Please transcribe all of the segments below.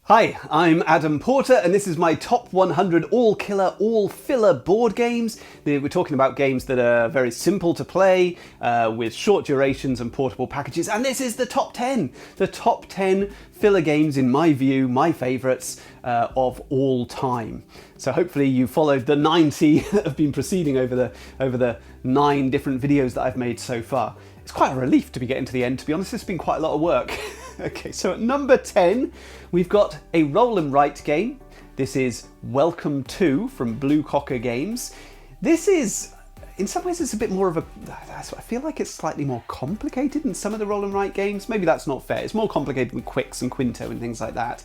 Hi, I'm Adam Porter and this is my top 100 all-killer, all-filler board games. We're talking about games that are very simple to play, with short durations and portable packages, and this is the top 10! The top 10 filler games, in my view, my favourites of all time. So hopefully you followed the 90 that have been preceding over the 9 different videos that I've made so far. It's quite a relief to be getting to the end, to be honest. It's been quite a lot of work. Okay, so at number 10, we've got a roll and write game. This is Welcome To from Blue Cocker Games. This is, in some ways, it's a bit more of a, I feel like it's slightly more complicated than some of the roll and write games. Maybe that's not fair. It's more complicated than Quicks and Quinto and things like that.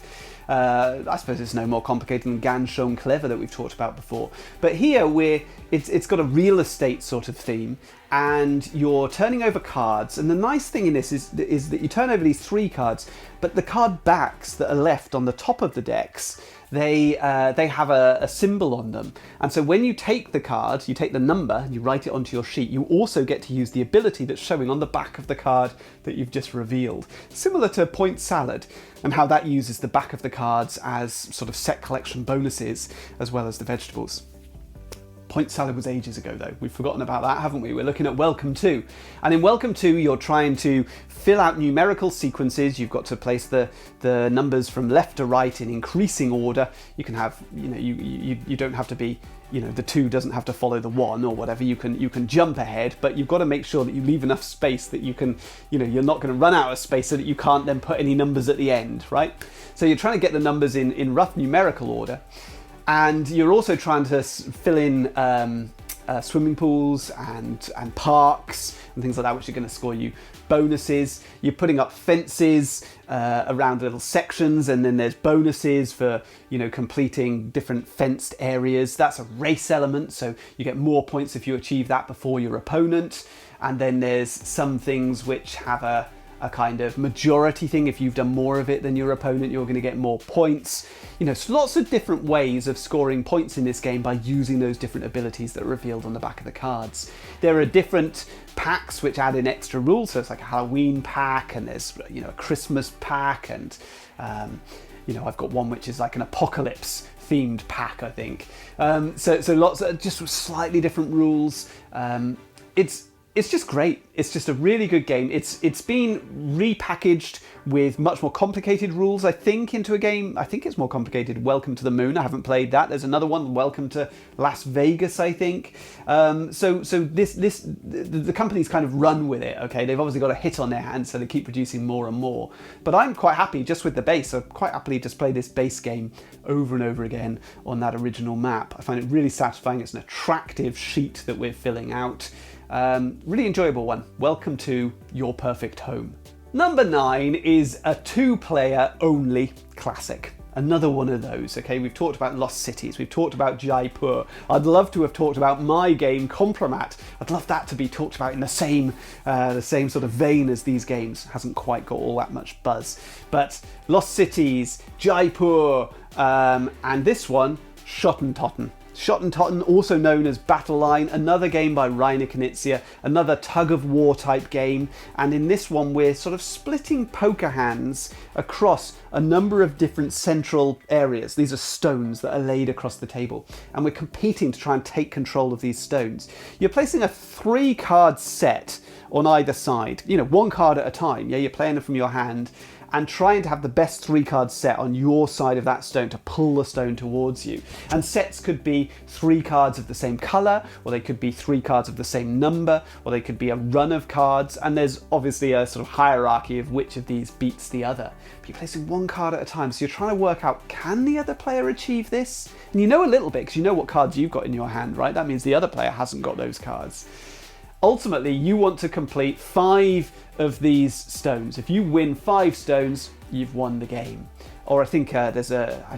I suppose it's no more complicated than Ganz Schön Clever that we've talked about before. But here it's got a real estate sort of theme, and you're turning over cards. And the nice thing in this is that you turn over these 3 cards, but the card backs that are left on the top of the decks, they have a symbol on them. And so when you take the card, you take the number and you write it onto your sheet, you also get to use the ability that's showing on the back of the card that you've just revealed. Similar to Point Salad, and how that uses the back of the cards as sort of set collection bonuses, as well as the vegetables. Point Salad was ages ago though. We've forgotten about that, haven't we? We're looking at Welcome To. And in Welcome To, you're trying to fill out numerical sequences. You've got to place the numbers from left to right in increasing order. You can have, you don't have to be, the 2 doesn't have to follow the 1 or whatever. You can jump ahead, but you've got to make sure that you leave enough space that you can, you're not going to run out of space so that you can't then put any numbers at the end, right? So you're trying to get the numbers in rough numerical order. And you're also trying to fill in swimming pools and parks and things like that, which are going to score you bonuses. You're putting up fences around little sections, and then there's bonuses for completing different fenced areas. That's a race element, so you get more points if you achieve that before your opponent. And then there's some things which have a kind of majority thing. If you've done more of it than your opponent, you're going to get more points. So lots of different ways of scoring points in this game by using those different abilities that are revealed on the back of the cards. There are different packs which add in extra rules, so it's like a Halloween pack, and there's a Christmas pack, and I've got one which is like an apocalypse themed pack, I think. So lots of just slightly different rules. It's just great. It's just a really good game. It's been repackaged with much more complicated rules, I think, into a game. I think it's more complicated. Welcome to the Moon. I haven't played that. There's another one, Welcome to Las Vegas, I think. So the company's kind of run with it. Okay, they've obviously got a hit on their hands, so they keep producing more and more. But I'm quite happy just with the base. I quite happily just play this base game over and over again on that original map. I find it really satisfying. It's an attractive sheet that we're filling out. Really enjoyable one. Welcome to your perfect home. Number 9 is a 2-player only classic. Another one of those, okay? We've talked about Lost Cities, we've talked about Jaipur. I'd love to have talked about my game, Compromat. I'd love that to be talked about in the same sort of vein as these games. Hasn't quite got all that much buzz. But Lost Cities, Jaipur, and this one, Schotten Totten. Schotten Totten, also known as Battle Line, another game by Reiner Knizia, another tug-of-war type game, and in this one we're sort of splitting poker hands across a number of different central areas. These are stones that are laid across the table, and we're competing to try and take control of these stones. You're placing a 3-card set on either side, 1 card at a time. Yeah, you're playing it from your hand, and trying to have the best 3-card set on your side of that stone to pull the stone towards you. And sets could be 3 cards of the same colour, or they could be 3 cards of the same number, or they could be a run of cards, and there's obviously a sort of hierarchy of which of these beats the other. But you're placing 1 card at a time, so you're trying to work out, can the other player achieve this? And you know a little bit, because you know what cards you've got in your hand, right? That means the other player hasn't got those cards. Ultimately, you want to complete 5 of these stones. If you win 5 stones, you've won the game. Or I think I'm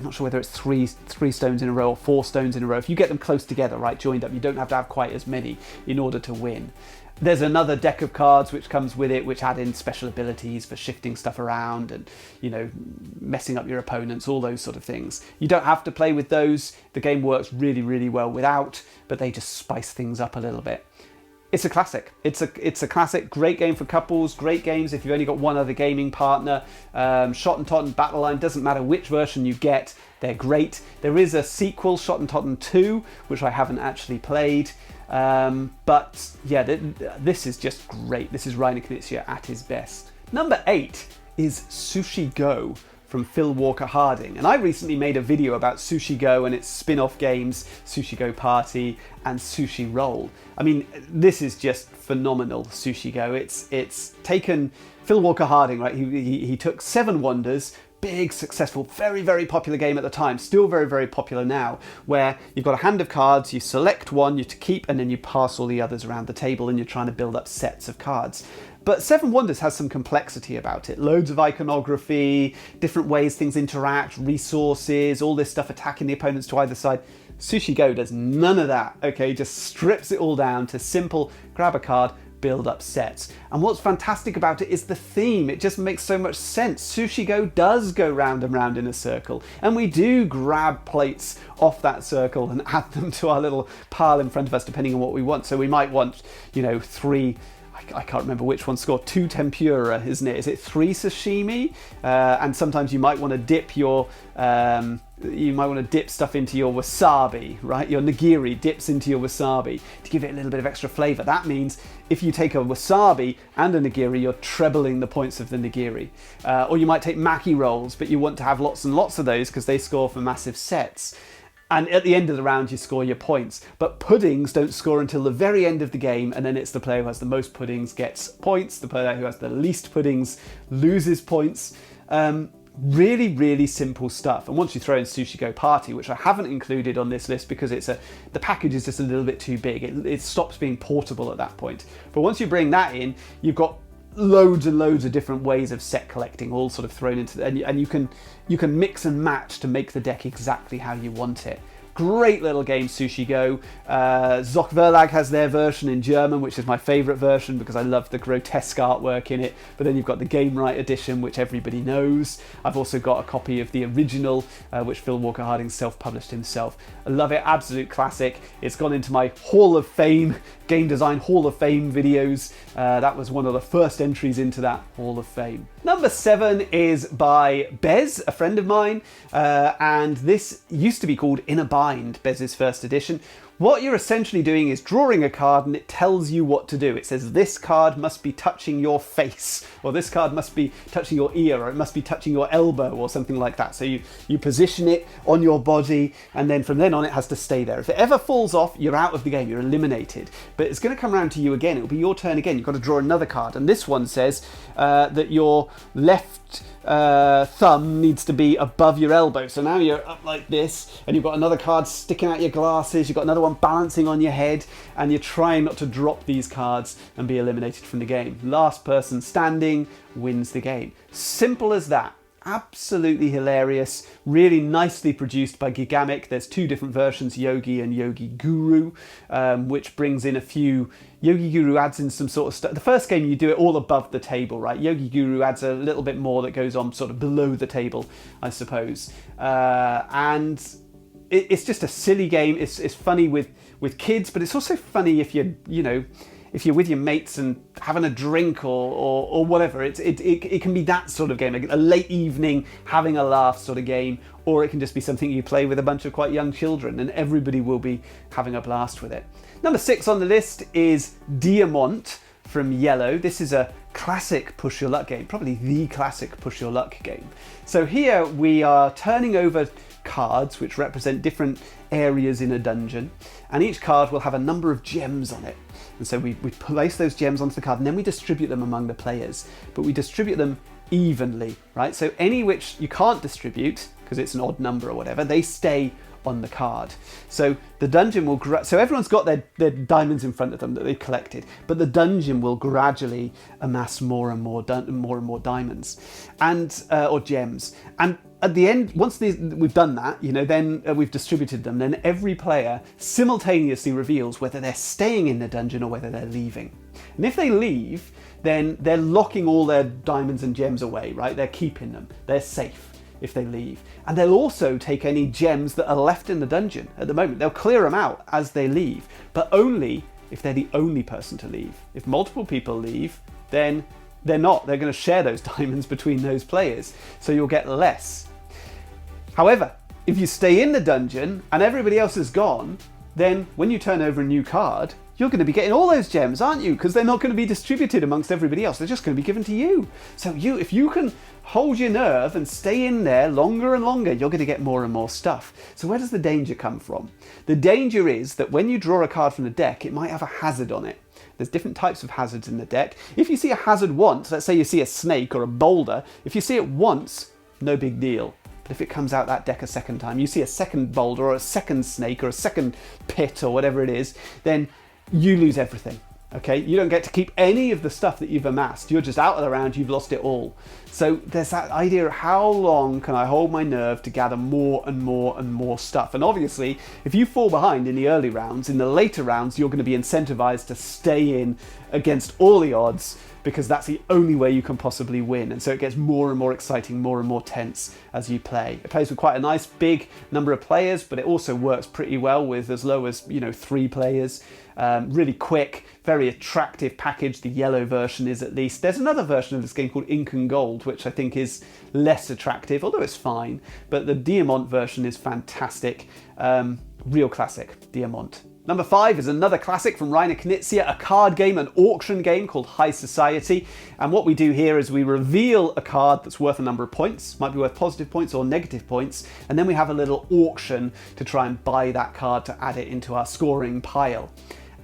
not sure whether it's three stones in a row or 4 stones in a row. If you get them close together, right, joined up, you don't have to have quite as many in order to win. There's another deck of cards which comes with it, which add in special abilities for shifting stuff around and, messing up your opponents, all those sort of things. You don't have to play with those. The game works really, really well without, but they just spice things up a little bit. It's a classic. It's a classic. Great game for couples. Great games if you've only got one other gaming partner. Schotten Totten, Battle Line, doesn't matter which version you get. They're great. There is a sequel, Schotten Totten 2, which I haven't actually played. But yeah, this is just great. This is Reiner Knizia at his best. Number 8 is Sushi Go from Phil Walker Harding. And I recently made a video about Sushi Go and its spin-off games, Sushi Go Party and Sushi Roll. I mean, this is just phenomenal, Sushi Go. It's taken Phil Walker Harding, right? He took Seven Wonders, big, successful, very, very popular game at the time, still very, very popular now, where you've got a hand of cards, you select one, you to keep, and then you pass all the others around the table and you're trying to build up sets of cards. But Seven Wonders has some complexity about it. Loads of iconography, different ways things interact, resources, all this stuff attacking the opponents to either side. Sushi Go does none of that, okay? Just strips it all down to simple, grab a card, build up sets. And what's fantastic about it is the theme. It just makes so much sense. Sushi Go does go round and round in a circle, and we do grab plates off that circle and add them to our little pile in front of us depending on what we want. So we might want, you know, 3, I can't remember which one scored, 2 tempura, isn't it? Is it 3 sashimi? And sometimes you might want to dip your stuff into your wasabi, right? Your nigiri dips into your wasabi to give it a little bit of extra flavor. That means if you take a wasabi and a nigiri, you're trebling the points of the nigiri. Or you might take maki rolls, but you want to have lots and lots of those because they score for massive sets. And at the end of the round, you score your points. But puddings don't score until the very end of the game, and then it's the player who has the most puddings gets points. The player who has the least puddings loses points. Really, really simple stuff. And once you throw in Sushi Go Party, which I haven't included on this list because the package is just a little bit too big. It stops being portable at that point. But once you bring that in, you've got loads and loads of different ways of set collecting all sort of thrown into and you can mix and match to make the deck exactly how you want it. Great little game, Sushi Go. Zock Verlag has their version in German, which is my favourite version because I love the grotesque artwork in it. But then you've got the Game Right edition, which everybody knows. I've also got a copy of the original, which Phil Walker Harding self-published himself. I love it, absolute classic. It's gone into my Hall of Fame, Game Design Hall of Fame videos. That was one of the first entries into that Hall of Fame. Number 7 is by Bez, a friend of mine, and this used to be called In a Bind, Bez's first edition. What you're essentially doing is drawing a card and it tells you what to do. It says this card must be touching your face, or this card must be touching your ear, or it must be touching your elbow, or something like that. So you position it on your body, and then from then on it has to stay there. If it ever falls off, you're out of the game, you're eliminated. But it's going to come around to you again. It'll be your turn again. You've got to draw another card. And this one says that your left thumb needs to be above your elbow. So now you're up like this, and you've got another card sticking out your glasses, you've got another one balancing on your head, and you're trying not to drop these cards and be eliminated from the game. Last person standing wins the game. Simple as that. Absolutely hilarious, really nicely produced by Gigamic. There's 2 different versions, Yogi and Yogi Guru, which brings in a few. Yogi Guru adds in some sort of stuff. The first game you do it all above the table, right? Yogi Guru adds a little bit more that goes on sort of below the table, I suppose. And it's just a silly game. It's funny with kids, but it's also funny if if you're with your mates and having a drink or whatever. It can be that sort of game, like a late evening having a laugh sort of game, or it can just be something you play with a bunch of quite young children, and everybody will be having a blast with it. Number 6 on the list is Diamant from Yellow. This is a classic push your luck game, probably the classic push your luck game. So here we are turning over cards which represent different areas in a dungeon, and each card will have a number of gems on it. And so we place those gems onto the card, and then we distribute them among the players, but we distribute them evenly, right? So any which you can't distribute, because it's an odd number or whatever, they stay on the card. So the dungeon will so everyone's got their diamonds in front of them that they've collected, but the dungeon will gradually amass more and more diamonds and or gems. And at the end, once we've done that, then we've distributed them, then every player simultaneously reveals whether they're staying in the dungeon or whether they're leaving. And if they leave, then they're locking all their diamonds and gems away, right? They're keeping them. They're safe if they leave. And they'll also take any gems that are left in the dungeon at the moment. They'll clear them out as they leave, but only if they're the only person to leave. If multiple people leave, then they're not. They're going to share those diamonds between those players, so you'll get less. However, if you stay in the dungeon and everybody else is gone, then when you turn over a new card, you're going to be getting all those gems, aren't you? Because they're not going to be distributed amongst everybody else. They're just going to be given to you. So if you can hold your nerve and stay in there longer and longer, you're going to get more and more stuff. So where does the danger come from? The danger is that when you draw a card from the deck, it might have a hazard on it. There's different types of hazards in the deck. If you see a hazard once, let's say you see a snake or a boulder, if you see it once, no big deal. But if it comes out that deck a second time, you see a second boulder or a second snake or a second pit or whatever it is, then you lose everything. Okay, you don't get to keep any of the stuff that you've amassed. You're just out of the round, you've lost it all. So there's that idea of how long can I hold my nerve to gather more and more and more stuff. And obviously, if you fall behind in the early rounds, in the later rounds, you're going to be incentivized to stay in against all the odds, because that's the only way you can possibly win. And so it gets more and more exciting, more and more tense as you play. It plays with quite a nice big number of players, but it also works pretty well with as low as 3 players. Really quick, very attractive package. The yellow version is, at least. There's another version of this game called Ink and Gold, which I think is less attractive, although it's fine. But the Diamant version is fantastic. Real classic, Diamant. Number 5 is another classic from Reiner Knizia, a card game, an auction game called High Society. And what we do here is we reveal a card that's worth a number of points, might be worth positive points or negative points, and then we have a little auction to try and buy that card to add it into our scoring pile.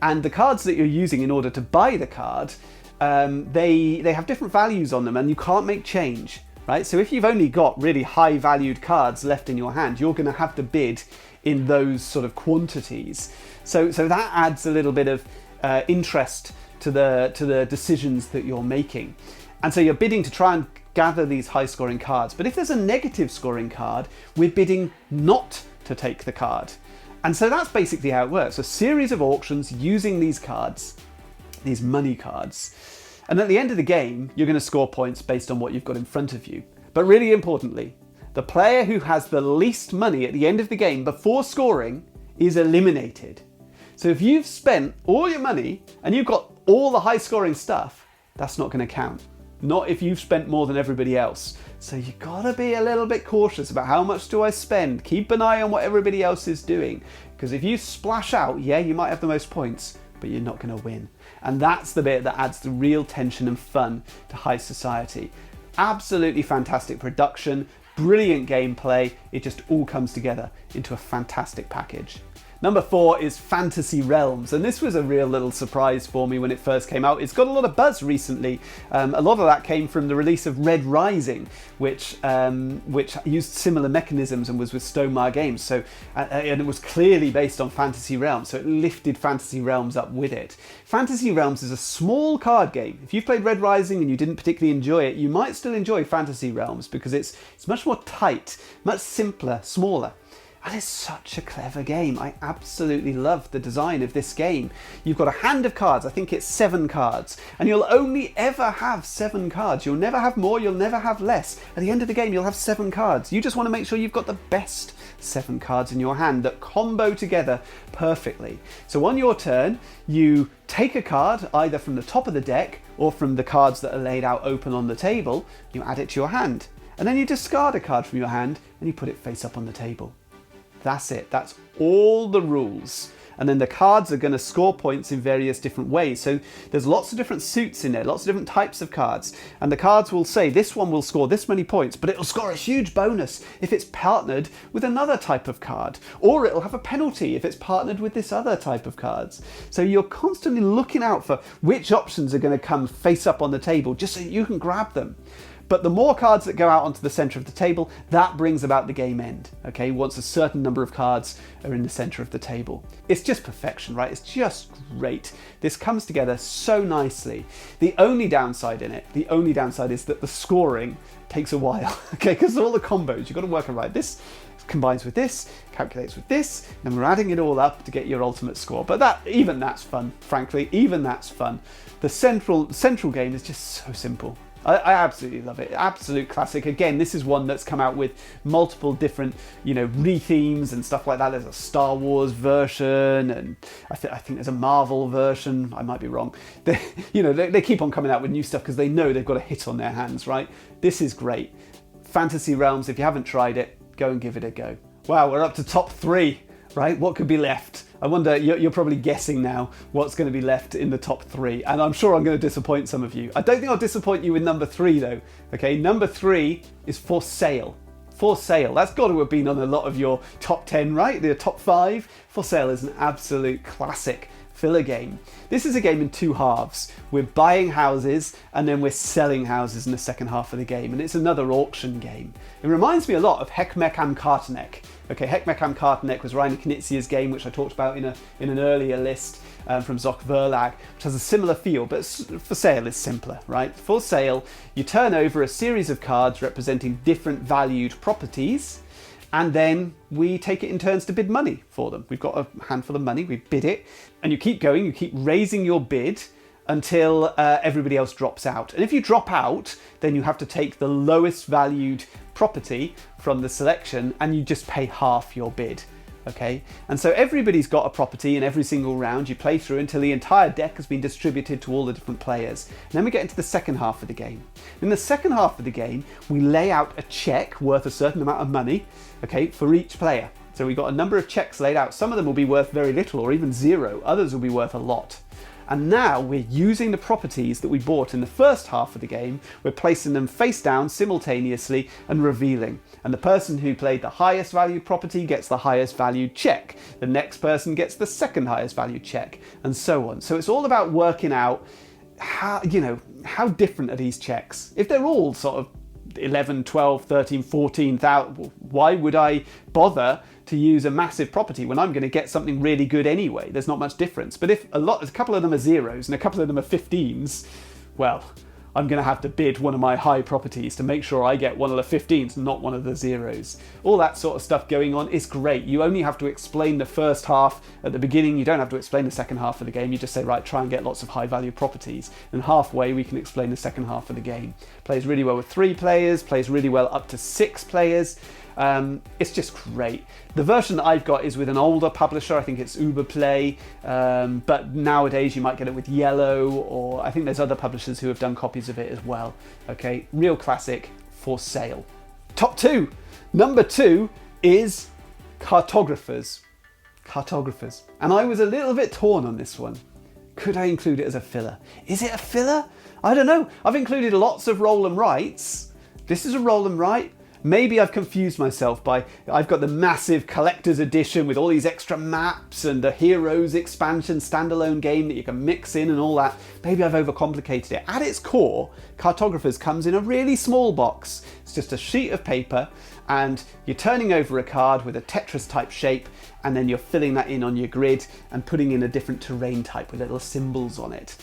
And the cards that you're using in order to buy the card, they have different values on them, and you can't make change, right? So if you've only got really high valued cards left in your hand, you're going to have to bid in those sort of quantities. So that adds a little bit of interest to the decisions that you're making. And so you're bidding to try and gather these high scoring cards. But if there's a negative scoring card, we're bidding not to take the card. And so that's basically how it works. A series of auctions using these cards, these money cards. And at the end of the game, you're going to score points based on what you've got in front of you. But really importantly, the player who has the least money at the end of the game before scoring is eliminated. So if you've spent all your money and you've got all the high scoring stuff, that's not going to count. Not if you've spent more than everybody else. So you've got to be a little bit cautious about how much do I spend. Keep an eye on what everybody else is doing. Because if you splash out, yeah, you might have the most points, but you're not going to win. And that's the bit that adds the real tension and fun to High Society. Absolutely fantastic production, brilliant gameplay. It just all comes together into a fantastic package. Number 4 is Fantasy Realms, and this was a real little surprise for me when it first came out. It's got a lot of buzz recently. A lot of that came from the release of Red Rising, which used similar mechanisms and was with Stonemaier Games. So, and it was clearly based on Fantasy Realms, so it lifted Fantasy Realms up with it. Fantasy Realms is a small card game. If you've played Red Rising and you didn't particularly enjoy it, you might still enjoy Fantasy Realms because it's much more tight, much simpler, smaller. And it's such a clever game. I absolutely love the design of this game. You've got a hand of cards, I think it's 7 cards, and you'll only ever have 7 cards. You'll never have more, you'll never have less. At the end of the game, you'll have 7 cards. You just want to make sure you've got the best 7 cards in your hand that combo together perfectly. So on your turn, you take a card either from the top of the deck or from the cards that are laid out open on the table, you add it to your hand. And then you discard a card from your hand and you put it face up on the table. That's it. That's all the rules. And then the cards are going to score points in various different ways. So there's lots of different suits in there, lots of different types of cards. And the cards will say this one will score this many points, but it'll score a huge bonus if it's partnered with another type of card. Or it'll have a penalty if it's partnered with this other type of cards. So you're constantly looking out for which options are going to come face up on the table just so you can grab them. But the more cards that go out onto the center of the table, that brings about the game end, okay? Once a certain number of cards are in the center of the table. It's just perfection, right? It's just great. This comes together so nicely. The only downside in it, is that the scoring takes a while, okay? Because all the combos, you've got to work around this, combines with this, calculates with this, and we're adding it all up to get your ultimate score. But even that's fun, frankly, even that's fun. The central game is just so simple. I absolutely love it. Absolute classic. Again, this is one that's come out with multiple different, re-themes and stuff like that. There's a Star Wars version, and I think there's a Marvel version. I might be wrong. They keep on coming out with new stuff because they know they've got a hit on their hands, right? This is great. Fantasy Realms, if you haven't tried it, go and give it a go. Wow, we're up to top 3, right? What could be left? I wonder, you're probably guessing now what's going to be left in the top 3, and I'm sure I'm going to disappoint some of you. I don't think I'll disappoint you with number 3 though. Okay, number 3 is For Sale. For Sale, that's got to have been on a lot of your top 10, right? The top 5. For Sale is an absolute classic filler game. This is a game in 2 halves. We're buying houses and then we're selling houses in the second half of the game, and it's another auction game. It reminds me a lot of Hekmek am Kartenek. Okay, Hekmek am Kartenek was Rainer Knizia's game, which I talked about in an earlier list from Zoc Verlag, which has a similar feel, but For Sale is simpler, right? For Sale, you turn over a series of cards representing different valued properties, and then we take it in turns to bid money for them. We've got a handful of money, we bid it, and you keep going, you keep raising your bid until everybody else drops out. And if you drop out, then you have to take the lowest valued property from the selection and you just pay half your bid. Okay, and so everybody's got a property in every single round. You play through until the entire deck has been distributed to all the different players. And then we get into the second half of the game. In the second half of the game, we lay out a check worth a certain amount of money, okay, for each player. So we've got a number of checks laid out. Some of them will be worth very little or even 0. Others will be worth a lot. And now we're using the properties that we bought in the first half of the game, we're placing them face down simultaneously and revealing. And the person who played the highest valued property gets the highest valued check. The next person gets the second highest valued check, and so on. So it's all about working out how different are these checks. If they're all sort of 11, 12, 13, 14,000, why would I bother to use a massive property when I'm going to get something really good anyway? There's not much difference. But if a couple of them are 0s and a couple of them are 15s, well, I'm going to have to bid one of my high properties to make sure I get one of the 15s, not one of the 0s. All that sort of stuff going on is great. You only have to explain the first half at the beginning. You don't have to explain the second half of the game. You just say, right, try and get lots of high value properties. And halfway, we can explain the second half of the game. Plays really well with 3 players, plays really well up to 6 players. It's just great. The version that I've got is with an older publisher. I think it's Uberplay, but nowadays you might get it with Yellow, or I think there's other publishers who have done copies of it as well. Okay, real classic, For Sale. Top 2. Number 2 is Cartographers. Cartographers. And I was a little bit torn on this one. Could I include it as a filler? Is it a filler? I don't know. I've included lots of roll and writes. This is a roll and write. Maybe I've confused myself by, I've got the massive collector's edition with all these extra maps and the Heroes expansion standalone game that you can mix in and all that. Maybe I've overcomplicated it. At its core, Cartographers comes in a really small box. It's just a sheet of paper and you're turning over a card with a Tetris type shape, and then you're filling that in on your grid and putting in a different terrain type with little symbols on it.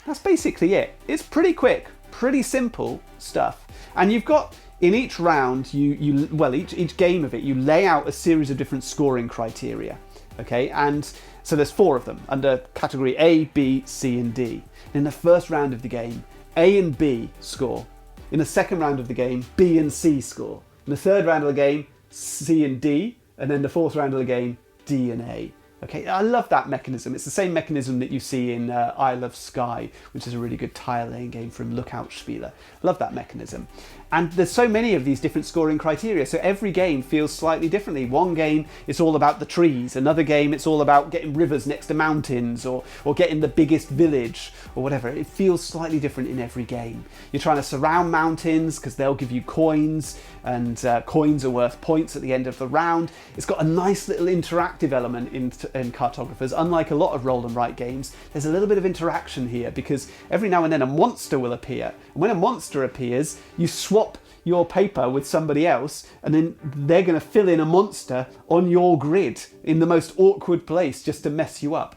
That's basically it. It's pretty quick, pretty simple stuff. And you've got, in each round, each game of it, you lay out a series of different scoring criteria, okay? And so there's 4 of them under category A, B, C, and D. In the first round of the game, A and B score. In the second round of the game, B and C score. In the third round of the game, C and D, and then the fourth round of the game, D and A. Okay, I love that mechanism. It's the same mechanism that you see in Isle of Skye, which is a really good tile laying game from Lookout Spieler. Love that mechanism. And there's so many of these different scoring criteria, so every game feels slightly differently. One game, it's all about the trees. Another game, it's all about getting rivers next to mountains, or getting the biggest village, or whatever. It feels slightly different in every game. You're trying to surround mountains, because they'll give you coins, and coins are worth points at the end of the round. It's got a nice little interactive element in Cartographers. Unlike a lot of roll and write games, there's a little bit of interaction here, because every now and then a monster will appear. And when a monster appears, you swap your paper with somebody else, and then they're going to fill in a monster on your grid in the most awkward place just to mess you up.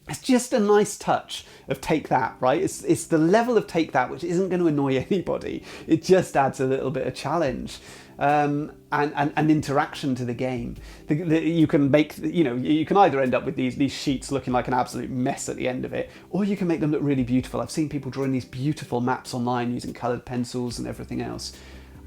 It's just a nice touch of Take That, right? It's the level of Take That which isn't going to annoy anybody. It just adds a little bit of challenge. and interaction to the game. You can make, you can either end up with these sheets looking like an absolute mess at the end of it, or you can make them look really beautiful. I've seen people drawing these beautiful maps online using coloured pencils and everything else.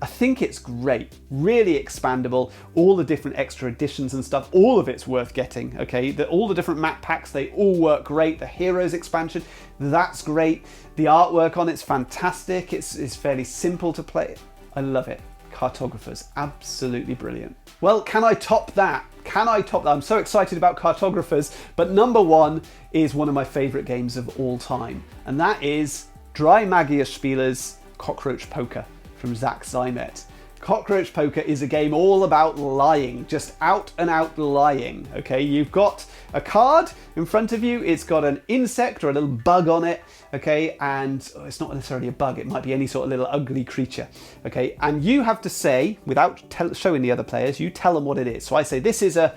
I think it's great, really expandable, all the different extra editions and stuff, all of it's worth getting, okay? All the different map packs, they all work great. The Heroes expansion, that's great. The artwork on it's fantastic. It's fairly simple to play. I love it. Cartographers, absolutely brilliant. Well, can I top that? Can I top that? I'm so excited about Cartographers, but number one is one of my favourite games of all time, and that is Drei Magierspieler's Cockroach Poker from Zach Zymet. Cockroach Poker is a game all about lying, just out and out lying, okay? You've got a card in front of you, it's got an insect or a little bug on it, okay? And it's not necessarily a bug, it might be any sort of little ugly creature, okay? And you have to say, without showing the other players, you tell them what it is. So I say, this is a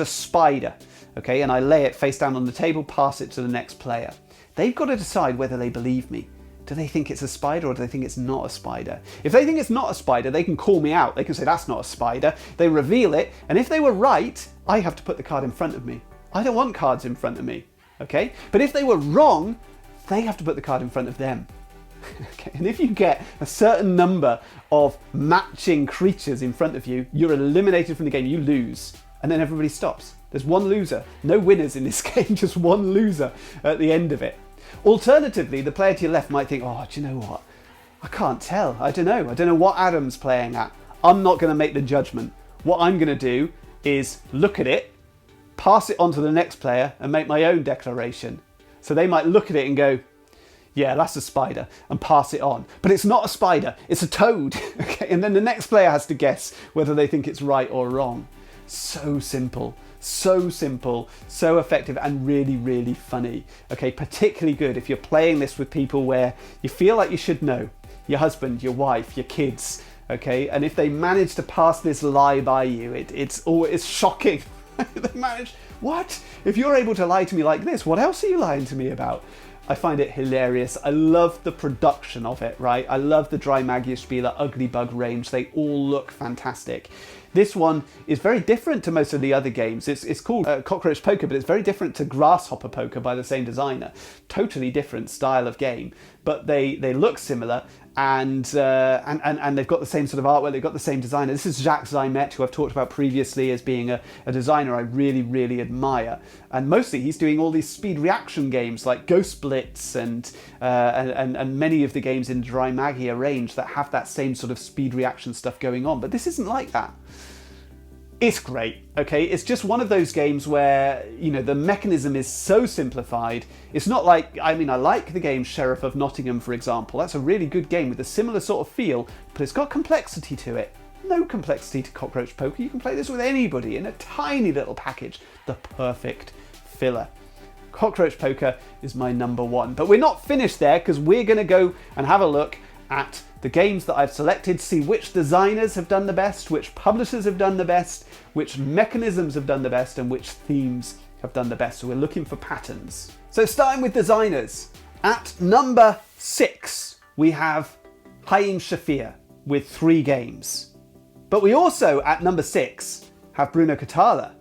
spider, okay? And I lay it face down on the table, pass it to the next player. They've got to decide whether they believe me. Do they think it's a spider or do they think it's not a spider? If they think it's not a spider, they can call me out. They can say, that's not a spider. They reveal it. And if they were right, I have to put the card in front of me. I don't want cards in front of me, okay? But if they were wrong, they have to put the card in front of them. Okay? And if you get a certain number of matching creatures in front of you, you're eliminated from the game, you lose. And then everybody stops. There's one loser. No winners in this game, just one loser at the end of it. Alternatively, the player to your left might think, oh, do you know what? I can't tell. I don't know what Adam's playing at. I'm not going to make the judgment. What I'm going to do is look at it, pass it on to the next player and make my own declaration. So they might look at it and go, yeah, that's a spider, and pass it on. But it's not a spider, it's a toad. Okay? And then the next player has to guess whether they think it's right or wrong. So simple, so effective, and really, really funny. Okay, particularly good if you're playing this with people where you feel like you should know. Your husband, your wife, your kids, okay? And if they manage to pass this lie by you, it's shocking. They manage, what? If you're able to lie to me like this, what else are you lying to me about? I find it hilarious. I love the production of it, right? I love the Drei Magierspieler Ugly Bug range. They all look fantastic. This one is very different to most of the other games. It's called Cockroach Poker, but it's very different to Grasshopper Poker by the same designer. Totally different style of game, but they look similar, and they've got the same sort of artwork. They've got the same designer. This is Zach Zymet, who I've talked about previously as being a designer I really, really admire. And mostly he's doing all these speed reaction games like Ghost Blitz and many of the games in Drei Magier range that have that same sort of speed reaction stuff going on. But this isn't like that. It's great, okay? It's just one of those games where, the mechanism is so simplified. It's not like, I like the game Sheriff of Nottingham, for example. That's a really good game with a similar sort of feel, but it's got complexity to it. No complexity to Cockroach Poker. You can play this with anybody in a tiny little package. The perfect filler. Cockroach Poker is my number one. But we're not finished there, because we're going to go and have a look at the games that I've selected, see which designers have done the best, which publishers have done the best, which mechanisms have done the best, and which themes have done the best. So we're looking for patterns. So starting with designers, at number 6, we have Haim Shafir with 3 games. But we also, at number 6, have Bruno Cathala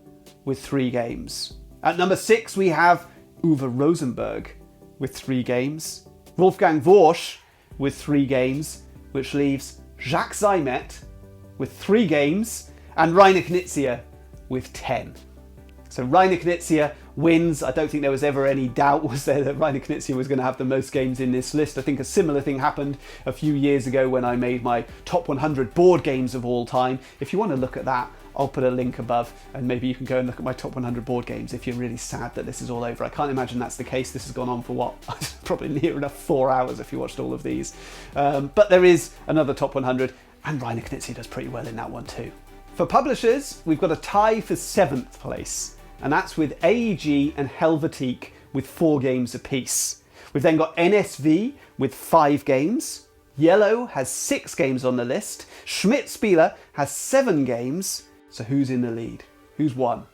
with 3 games. At number 6, we have Uwe Rosenberg with 3 games. Wolfgang Worsch with 3 games, which leaves Zach Zymet with 3 games and Rainer Knizia with 10. So Rainer Knizia wins. I don't think there was ever any doubt, was there, that Rainer Knizia was going to have the most games in this list. I think a similar thing happened a few years ago when I made my top 100 board games of all time. If you want to look at that, I'll put a link above, and maybe you can go and look at my top 100 board games if you're really sad that this is all over. I can't imagine that's the case. This has gone on for what? Probably near enough 4 hours if you watched all of these. But there is another top 100, and Rainer Knizia does pretty well in that one too. For publishers, we've got a tie for 7th place, and that's with AEG and Helvetique with 4 games apiece. We've then got NSV with 5 games. Yellow has 6 games on the list. Schmidt-Spieler has 7 games. So who's in the lead? Who's won?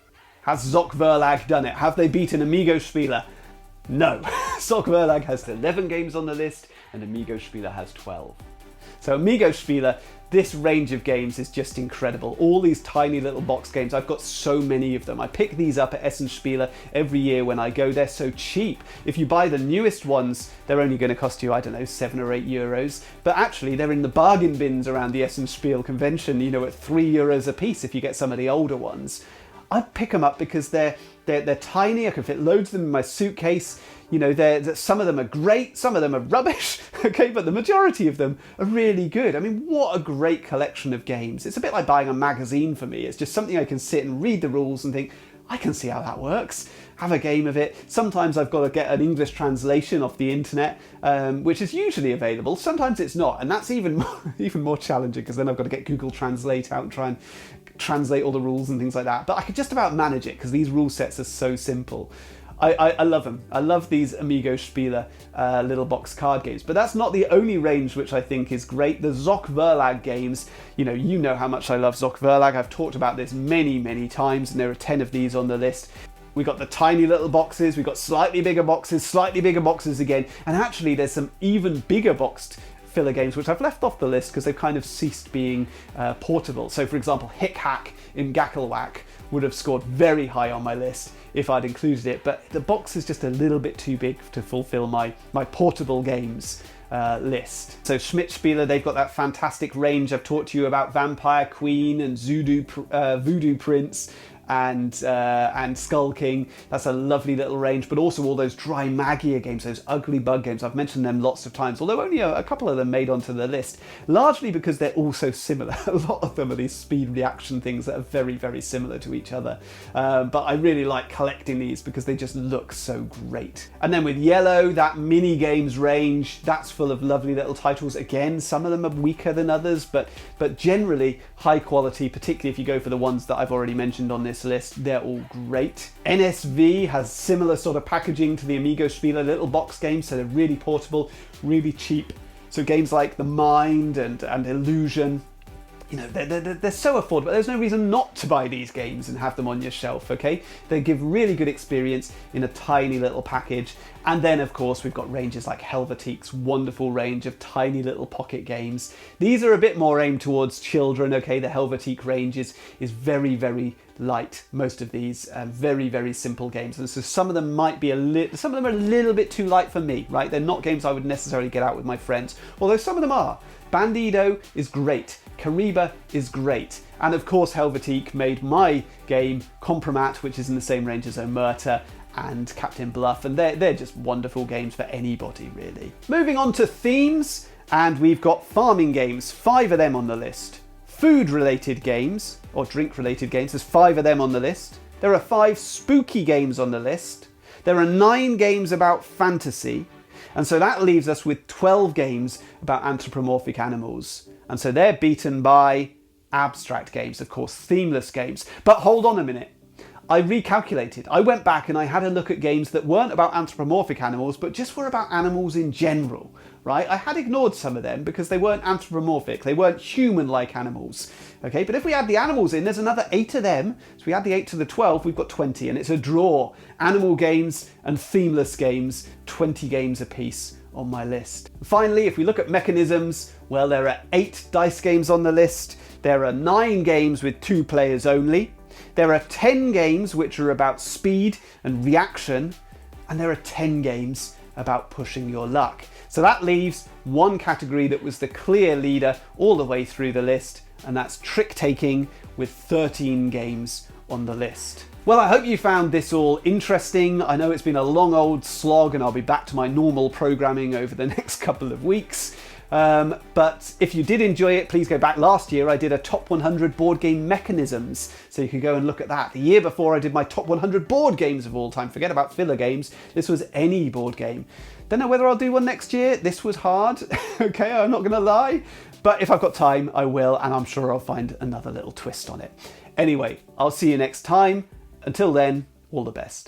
Has Zock Verlag done it? Have they beaten Amigo Spieler? No. Zock Verlag has 11 games on the list and Amigo Spieler has 12. So Amigo Spieler This range of games is just incredible. All these tiny little box games, I've got so many of them. I pick these up at Essenspiele every year when I go. They're so cheap. If you buy the newest ones, they're only going to cost you, I don't know, 7 or 8 euros. But actually, they're in the bargain bins around the Essenspiele convention, you know, at 3 euros a piece if you get some of the older ones. I pick them up because they're tiny. I can fit loads of them in my suitcase. You know, some of them are great, some of them are rubbish, okay, but the majority of them are really good. I mean, what a great collection of games. It's a bit like buying a magazine for me. It's just something I can sit and read the rules and think, I can see how that works. Have a game of it. Sometimes I've got to get an English translation off the internet, which is usually available. Sometimes it's not, and that's even more challenging because then I've got to get Google Translate out and try and translate all the rules and things like that. But I could just about manage it because these rule sets are so simple. I love them. I love these Amigo Spiele little box card games. But that's not the only range which I think is great. The Zock Verlag games, you know how much I love Zock Verlag. I've talked about this many times, and there are 10 of these on the list. We got the tiny little boxes, we got slightly bigger boxes again, and actually there's some even bigger boxed filler games which I've left off the list because they've kind of ceased being portable. So for example, Hick Hack in Gackelwhack would have scored very high on my list if I'd included it, but the box is just a little bit too big to fulfill my portable games list. So Schmidt-Spieler, they've got that fantastic range. I've talked to you about Vampire Queen and Voodoo Prince and Skull King. That's a lovely little range, but also all those dry Magia games, those ugly bug games. I've mentioned them lots of times, although only a couple of them made onto the list, largely because they're all so similar. A lot of them are these speed reaction things that are very similar to each other. But I really like collecting these because they just look so great. And then with Yellow, that mini games range, that's full of lovely little titles. Again, some of them are weaker than others, but generally high quality, particularly if you go for the ones that I've already mentioned on this list. They're all great. NSV has similar sort of packaging to the Amigo Spiele little box games, so they're really portable, really cheap. So games like The Mind and Illusion, you know, they're so affordable. There's no reason not to buy these games and have them on your shelf, okay? They give really good experience in a tiny little package. And then, of course, we've got ranges like Helvetique's wonderful range of tiny little pocket games. These are a bit more aimed towards children, okay? The Helvetique range is very light, most of these, very simple games. And so some of them might be some of them are a little bit too light for me, right? They're not games I would necessarily get out with my friends, although some of them are. Bandido is great. Kariba is great. And of course, Helvetique made my game Compromat, which is in the same range as Omerta and Captain Bluff, and they're just wonderful games for anybody, really. Moving on to themes, and we've got farming games, 5 of them on the list. Food-related games, or drink-related games, there's 5 of them on the list. There are 5 spooky games on the list. There are 9 games about fantasy, and so that leaves us with 12 games about anthropomorphic animals. And so they're beaten by abstract games, of course, themeless games. But hold on a minute. I recalculated. I went back and I had a look at games that weren't about anthropomorphic animals, but just were about animals in general, right? I had ignored some of them because they weren't anthropomorphic. They weren't human-like animals, okay? But if we add the animals in, there's another 8 of them. So we add the 8 to the 12, we've got 20, and it's a draw. Animal games and themeless games, 20 games apiece on my list. Finally, if we look at mechanisms, well, there are 8 dice games on the list. There are 9 games with 2 players only. There are 10 games which are about speed and reaction, and there are 10 games about pushing your luck. So that leaves one category that was the clear leader all the way through the list, and that's trick-taking with 13 games on the list. Well, I hope you found this all interesting. I know it's been a long old slog, and I'll be back to my normal programming over the next couple of weeks. But if you did enjoy it, please go back. Last year I did a top 100 board game mechanisms, so you can go and look at that. The year before I did my top 100 board games of all time. Forget about filler games. This was any board game. Don't know whether I'll do one next year. This was hard, okay, I'm not gonna lie. But if I've got time, I will, and I'm sure I'll find another little twist on it. Anyway, I'll see you next time. Until then, all the best.